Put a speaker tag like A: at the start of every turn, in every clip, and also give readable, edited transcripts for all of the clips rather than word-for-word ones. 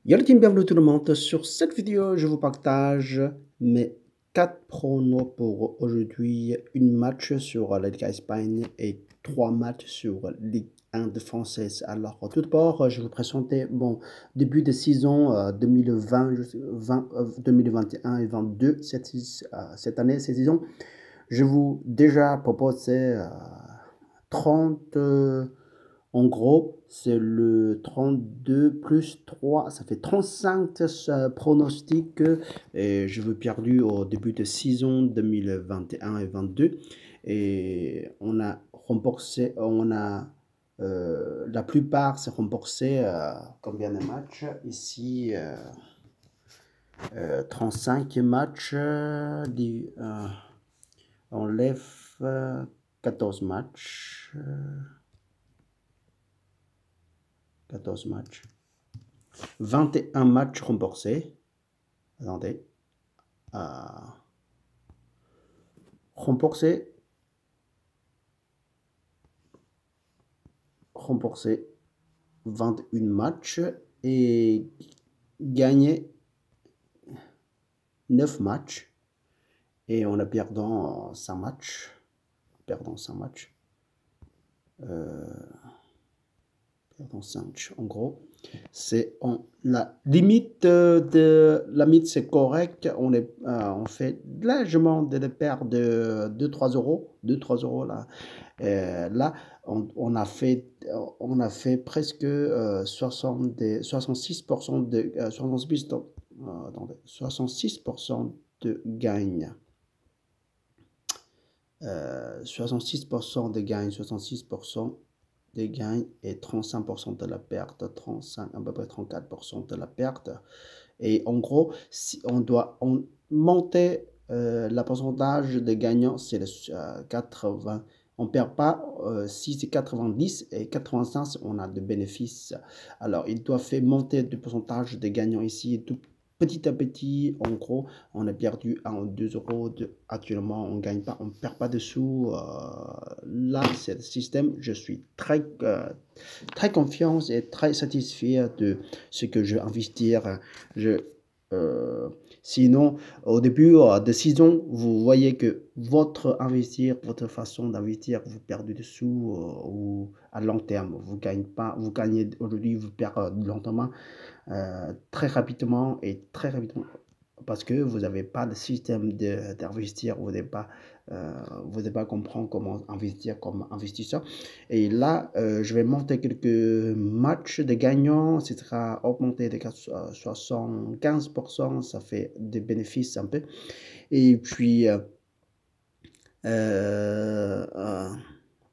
A: Yo le team, bienvenue tout le monde. Sur cette vidéo, je vous partage mes 4 pronos pour aujourd'hui. Une match sur la Ligue Espagne et 3 matchs sur Ligue 1 de française. Alors, tout d'abord, je vais vous présenter mon début de saison 2020, 2021 et 2022. Cette année, cette saison, je vous déjà proposé 30. En gros, c'est le 32 plus 3, ça fait 35 pronostics et je veux perdu au début de saison 2021 et 22. Et on a remboursé, la plupart c'est remboursé combien de matchs ici 35 matchs, on lève 14 matchs. 14 matchs. 21 matchs remboursés. Attendez. Remboursé. 21 matchs et gagné 9 matchs. Et on a perdu 5 matchs. Perdant 5 matchs. Perdant 5, en gros. C'est la limite de la limite, c'est correct. On fait largement de perdre de 2-3 euros. 2-3 euros là. Là, on a fait presque 66% de 66% de gagne. 66% de gagne, 66% des gains et 35% de la perte, 35, à peu près 34% de la perte. Et en gros, si on doit monter le pourcentage des gagnants, c'est le 80. On ne perd pas, si c'est 90 et 85, on a de bénéfices. Alors, il doit faire monter le pourcentage des gagnants ici, tout petit à petit. En gros, on a perdu 1 ou 2 euros. Actuellement, on ne gagne pas, on ne perd pas de sous. Là, c'est le système. Je suis très confiant et très satisfait de ce que je vais investir. Sinon, au début de saison, vous voyez que votre façon d'investir, vous perdez des sous ou à long terme. Vous gagnez pas, vous gagnez aujourd'hui, vous perdez lentement, très rapidement parce que vous n'avez pas de système d'investir, vous n'avez pas comprendre comment investir comme investisseur. Et là, je vais monter quelques matchs de gagnants, ce sera augmenté de 75%, ça fait des bénéfices un peu. Et puis,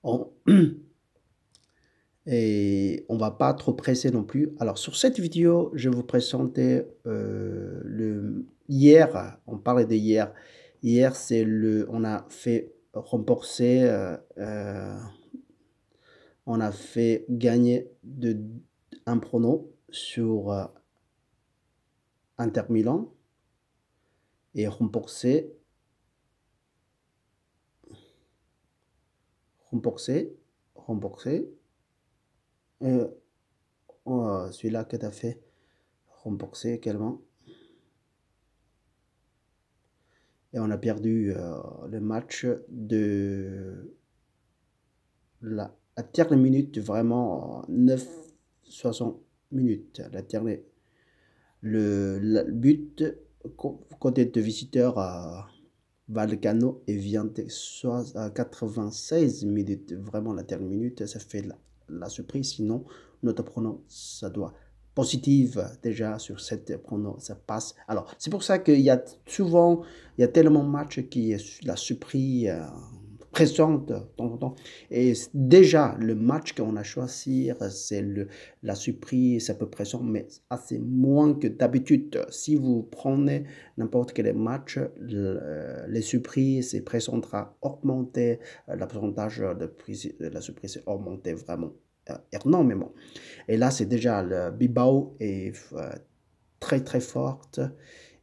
A: on et on va pas trop presser non plus. Alors sur cette vidéo, je vais vous présenter hier, on parlait de hier. Hier, on a fait rembourser, on a fait gagner un prono sur Inter Milan et rembourser, celui-là que tu as fait rembourser également. Et on a perdu le match de la dernière minute, vraiment 9-60 minutes. La dernière, le but côté de visiteur à Vallecano et vient de 96 minutes. Vraiment la dernière minute, ça fait la surprise. Sinon, notre pronom, ça doit positive déjà sur cette pronom, ça passe. Alors, c'est pour ça qu'il y a souvent, il y a tellement de matchs qui est la surprise présente de temps en temps. Et déjà, le match qu'on a choisi, c'est la surprise, c'est à peu près ça, mais assez moins que d'habitude. Si vous prenez n'importe quel match, les surprises et présentera augmenter, le pourcentage de la surprise est augmenté vraiment énormément. Et là, c'est déjà le Bilbao est très très forte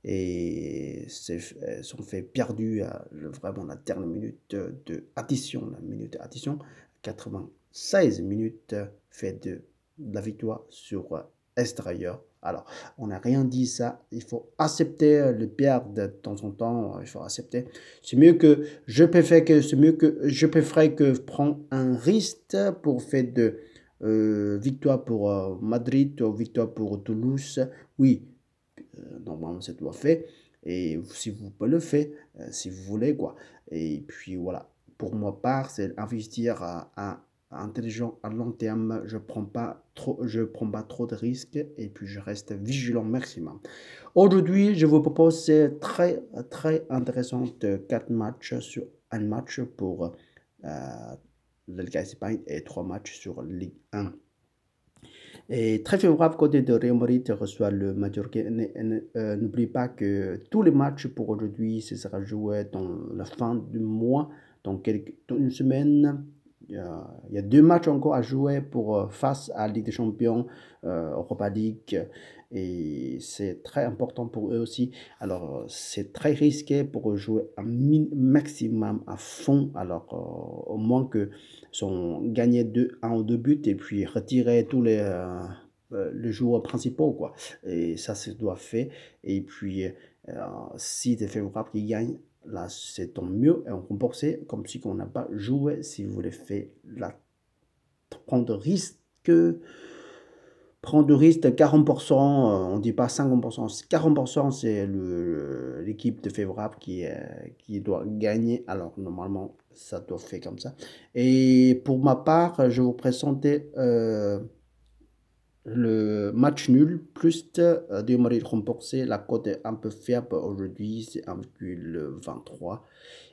A: et sont fait perdu vraiment la dernière minute de addition, la minute addition, 96 minutes fait de la victoire sur extérieur Alors, on n'a rien dit ça. Il faut accepter le perdre de temps en temps. Il faut accepter. C'est mieux que je préfère que prendre un risque pour faire de victoire pour Madrid ou victoire pour Toulouse. Oui, normalement, c'est doit fait. Et si vous pouvez le faire, si vous voulez, quoi. Et puis voilà. Pour ma part, c'est investir à intelligent à long terme. Je prends pas trop de risques et puis je reste vigilant maximum. Aujourd'hui, je vous propose c'est très très intéressant de 4 matchs sur un match pour la Ligue Espagne et 3 matchs sur Ligue 1. Et très favorable côté de Real Madrid reçoit le Mallorca. N'oublie pas que tous les matchs pour aujourd'hui, ce sera joué dans la fin du mois, dans une semaine. Il y a 2 matchs encore à jouer pour face à la Ligue des Champions, Europa League, et c'est très important pour eux aussi. Alors, c'est très risqué pour jouer un maximum à fond. Alors, au moins que sont gagnés 1 ou 2 buts et puis retirer tous les joueurs principaux, quoi. Et ça, se doit faire. Et puis, si tu es favorable qui gagne, là, c'est tant mieux. Et on compense comme si on n'a pas joué. Si vous voulez faire prendre de risque, prendre de risque de 40%, on ne dit pas 50%, 40% c'est l'équipe de favorable qui doit gagner. Alors normalement, ça doit faire comme ça. Et pour ma part, je vous présentais le match nul plus de Madrid remboursé. La cote est un peu faible aujourd'hui, c'est 1,23.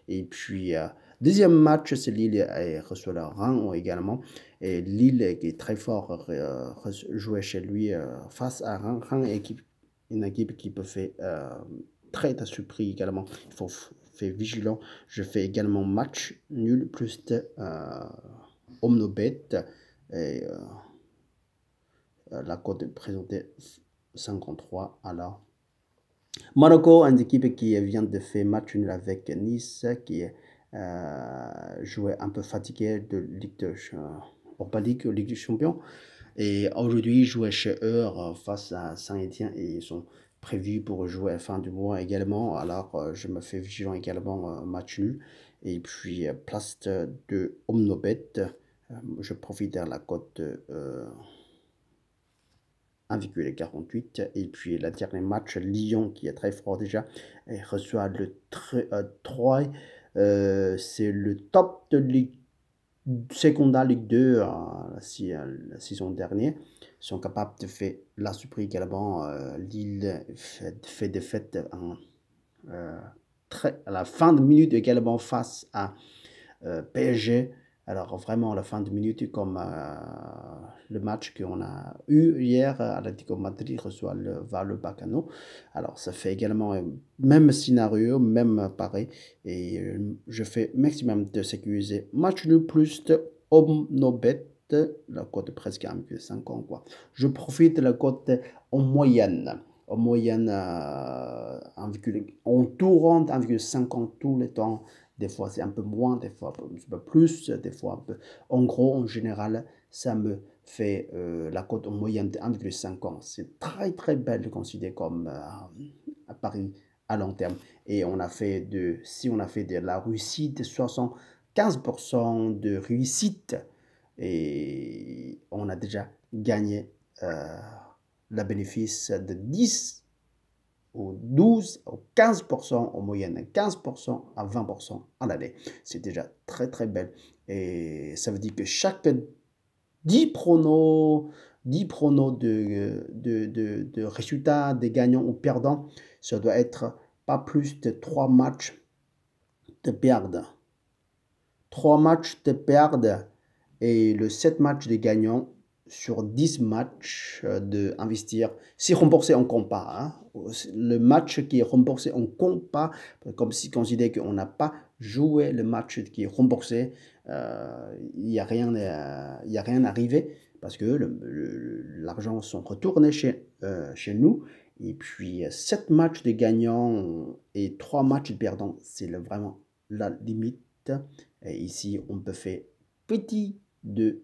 A: Et puis, deuxième match, c'est Lille reçoit le Reims également. Et Lille qui est très fort jouer chez lui face à Reims. Reims une équipe qui peut faire très surpris également. Il faut faire vigilant. Je fais également match nul plus de Omnobet. Et la cote est présentée 53. Alors, Monaco, une équipe qui vient de faire match nul avec Nice, qui est joué un peu fatigué de Ligue de Europa League, Ligue des Champions. Et aujourd'hui, jouer chez eux face à Saint-Étienne et ils sont prévus pour jouer à la fin du mois également. Alors, je me fais vigilant également match nul. Et puis, place de Omnobet, je profite de la cote 1,48. Et puis le dernier match, Lyon qui est très fort déjà, et reçoit le 3. C'est le top de Ligue secondaire Ligue 2 la saison dernière. Ils sont capables de faire la surprise également. Lille fait défaite à la fin de minute également face à PSG. Alors vraiment, à la fin de minute, comme le match qu'on a eu hier, Atlético Madrid reçoit le Bacano. Alors ça fait également même scénario, même pareil. Et je fais maximum de sécuriser. Match nul plus de Omnobet, la cote presque 1,50 quoi. Je profite de la cote en moyenne. En moyenne, on tourne 1,50 tout le temps. Des fois, c'est un peu moins, des fois un peu plus, des fois un peu. En gros, en général, ça me fait la cote en moyenne de 1,50. C'est très, très belle de considérer comme à Paris à long terme. Et si on a fait de la réussite, 75% de réussite, et on a déjà gagné le bénéfice de 10 ou 12 ou 15% en moyenne, 15% à 20% à l'année. C'est déjà très très belle. Et ça veut dire que chaque 10 pronos, 10 pronos de résultats, des gagnants ou perdants, ça doit être pas plus de 3 matchs de perdre. 3 matchs de perdre et le 7 matchs de gagnants sur 10 matchs de investir. Si remboursé, on ne compte pas. Hein. Le match qui est remboursé, on ne compte pas. Comme si on considère qu'on n'a pas joué le match qui est remboursé, il n'y a rien arrivé parce que l'argent sont retournés chez nous. Et puis 7 matchs de gagnants et 3 matchs de perdants, c'est vraiment la limite. Et ici, on peut faire petit de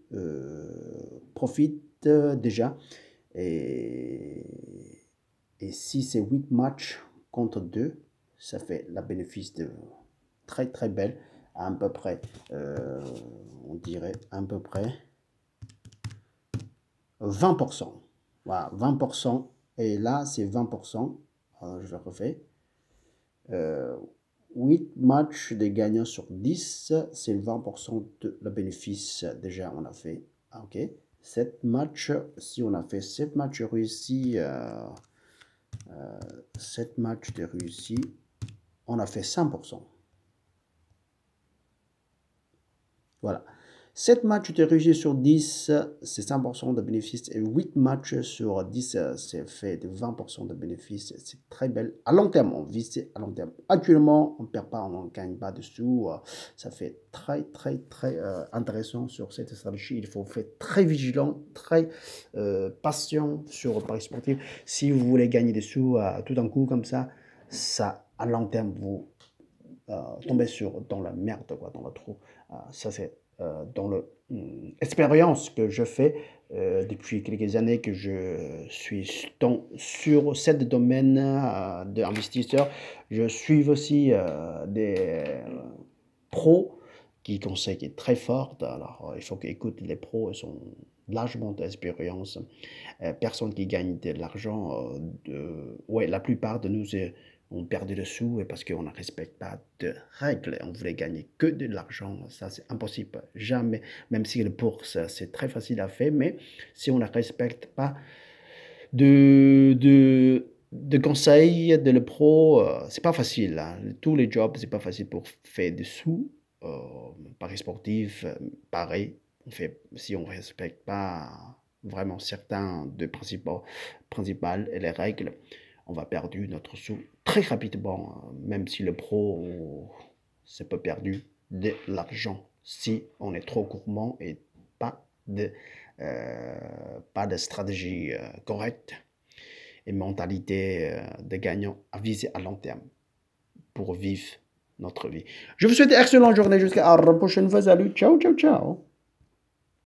A: profit déjà. Et Et si c'est 8 matchs contre 2, ça fait la bénéfice de très très belle, à peu près, on dirait à peu près 20%. Voilà, 20%. Et là, c'est 20%. Je le refais. 8 matchs de gagnants sur 10, c'est 20% de le bénéfice. Déjà, on a fait. Ok. 7 matchs, si on a fait 7 matchs réussis, 7 matchs de réussis, on a fait 100%. Voilà. 7 matchs de réussi sur 10, c'est 100% de bénéfice. Et 8 matchs sur 10, c'est fait de 20% de bénéfice. C'est très belle. À long terme, on vise à long terme. Actuellement, on ne perd pas, on ne gagne pas de sous. Ça fait très, très, très intéressant sur cette stratégie. Il faut faire très vigilant, très patient sur le pari sportif. Si vous voulez gagner des sous tout d'un coup comme ça, à long terme, vous tombez dans la merde, quoi, dans le trou. Ça, c'est dans l'expérience que je fais depuis quelques années que je suis sur ce domaine d'investisseur. Je suis aussi des pros qui conseillent très fort. Alors, il faut qu'écoute les pros, ils sont largement d'expérience. Personne qui gagne de l'argent. Ouais, la plupart de nous, on perd des sous parce qu'on ne respecte pas de règles. On voulait gagner que de l'argent. Ça, c'est impossible. Jamais. Même si le bourse, c'est très facile à faire, mais si on ne respecte pas de conseils de le pro, c'est pas facile. Hein. Tous les jobs, c'est pas facile pour faire des sous. Paris sportif, pareil. Si on ne respecte pas vraiment certains de principales et les règles, on va perdre notre sous très rapidement, même si le pro, c'est pas perdu de l'argent si on est trop gourmand et pas de stratégie correcte et mentalité de gagnant à viser à long terme pour vivre notre vie. Je vous souhaite une excellente journée jusqu'à la prochaine fois. Salut, ciao, ciao, ciao.